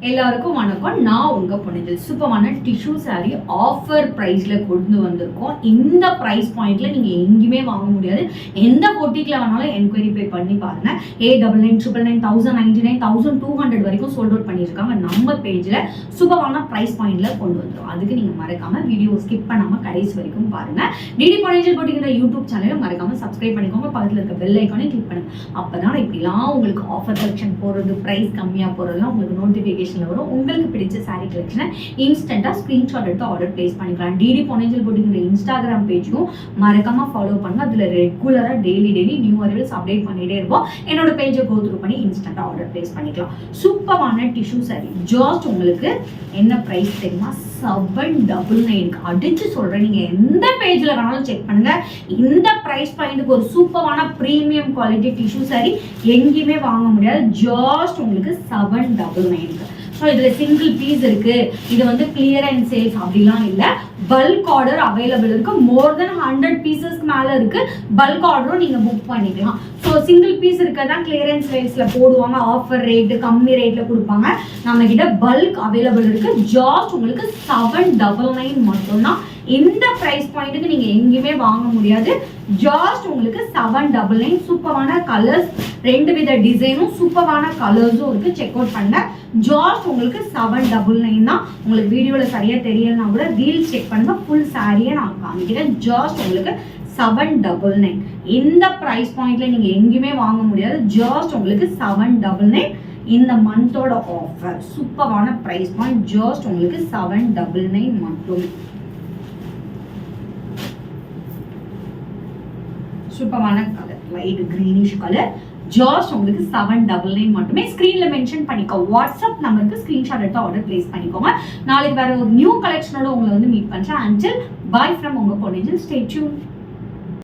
எல்லாருக்கும் வணக்கம். நான் உங்க பொண்ணுஜல். சூப்பரான டிஷ்யூ சாரி ஆஃபர் பிரைஸ்ல கொண்டு வந்திருக்கோம். இந்த பிரைஸ் பாயிண்ட்ல நீங்க எங்கேயுமே வாங்க முடியாது. எந்த பொட்டிக்ல வேணாலும் என்கொயரி பே பண்ணி பாருங்க. 899, 999, 1200 வரைக்கும் சோல்ட் அவுட் பண்ணியிருக்காங்க. நம்ம பேஜ்ல சூப்பரான பிரைஸ் பாயிண்ட்ல கொண்டு வந்துடும். அதுக்கு நீங்க மறக்காம வீடியோ ஸ்கிப் பண்ணாம கடைசி வரைக்கும் பாருங்க. டிடி பொன்னிஜல் போட்டிங்கிற யூடியூப் சேனலை மறக்காம சப்ஸ்கிரைப் பண்ணிக்கோங்க. பக்கத்துல இருக்க பெல் ஐக்கானை கிளிக் பண்ணுங்க. அப்பதான் இப்படிலாம் உங்களுக்கு ஆஃபர் கலெக்ஷன் போடுறது, பிரைஸ் கம்மியா போடுறதுலாம் உங்களுக்கு நோட்டிபிகேஷன் வரும். உங்களுக்கு பிடிச்ச சாரி கலெக்ஷனை இன்ஸ்டன்டா ஸ்கிரீன்ஷாட் எடுத்து ஆர்டர் பிளேஸ் பண்ணிக்கலாம். டிடி பொன்னிஜல் போட்டிங்கிற இன்ஸ்டாகிராம் பேஜும் மறக்காம ஃபாலோ பண்ணுங்க. அதுல ரெகுலரா டெய்லி நியூ அரைவல்ஸ் அப்டேட் பண்ணிட்டே இருப்போம். என்னோட பேஜை கோ த்ரூ பண்ணி இன்ஸ்டன்டா ஆர்டர் பிளேஸ் பண்ணிக்கலாம். சூப்பரான டிஷ்யூ சாரி ஜஸ்ட் உங்களுக்கு என்ன பிரைஸ் தெரியுமா? 799. அடிச்சு சொல்றேன், நீங்க எந்த பேஜ்ல வேணாலும் செக் பண்ணுங்க. இந்த பிரைஸ் பாயிண்ட்க்கு ஒரு சூப்பரான பிரீமியம் குவாலிட்டி டிஷ்யூ சாரி எங்கேயுமே வாங்க முடியாது. ஜஸ்ட் உங்களுக்கு 799. ஸோ இதில் சிங்கிள் பீஸ் இருக்கு. இது வந்து கிளியரன்ஸ் சேல்ஸ் அப்படிலாம் இல்லை. பல்க் ஆர்டர் அவைலபிள் இருக்கு. மோர் தென் 100 பீசஸ்க்கு மேலே இருக்கு. பல்க் ஆர்டரும் நீங்க புக் பண்ணிக்கலாம். ஸோ சிங்கிள் பீஸ் இருக்கதான் கிளியரன்ஸ் சேல்ஸ்ல போடுவாங்க. ஆஃபர் ரேட்டு கம்மி ரேட்ல கொடுப்பாங்க. நம்ம கிட்ட பல்க் அவைலபிள் இருக்கு. ஜாஸ்ட் உங்களுக்கு 799 மட்டும்தான். இந்த பிரைஸ் பாயிண்ட்டுக்கு நீங்க எங்கேயுமே வாங்க முடியாது. ஜாஸ்ட் உங்களுக்கு 799. சூப்பரான கலர்ஸ், 2 வித டிசைனும் சூப்பரான கலர்ஸும் இருக்கு. செக் அவுட் பண்ண. ஜாஸ்ட் உங்களுக்கு 799 தான். உங்களுக்கு வீடியோல சரியா தெரியலன்னா கூட ரீல்ஸ் செக் பண்ணுங்க. ஃபுல் சாரியை நான் காமிக்கிறேன். ஜாஸ்ட் உங்களுக்கு 799. இந்த பிரைஸ் பாயிண்ட்ல நீங்க எங்கேயுமே வாங்க முடியாது. ஜாஸ்ட் உங்களுக்கு 799. இந்த மந்தோட ஆஃபர் சூப்பரான பிரைஸ் பாயிண்ட். ஜாஸ்ட் உங்களுக்கு 799 மட்டுமே. சூப்பரான colour, light greenish colour. Just உங்களுக்கு 799 மட்டுமே. ஸ்கிரீன்ல மென்ஷன் பண்ணிக்கோ. வாட்ஸ்அப் நம்பருக்கு ஸ்கிரீன்ஷாட் எடுத்து ஆர்டர் பிளேஸ் பண்ணிக்கோங்க. நாளைக்கு வேற ஒரு நியூ கலெக்ஷனோட உங்களை வந்து மீட் பண்றேன். அன்டில் பை ஃப்ரம் உங்க பொன்னிஜல். Stay tune.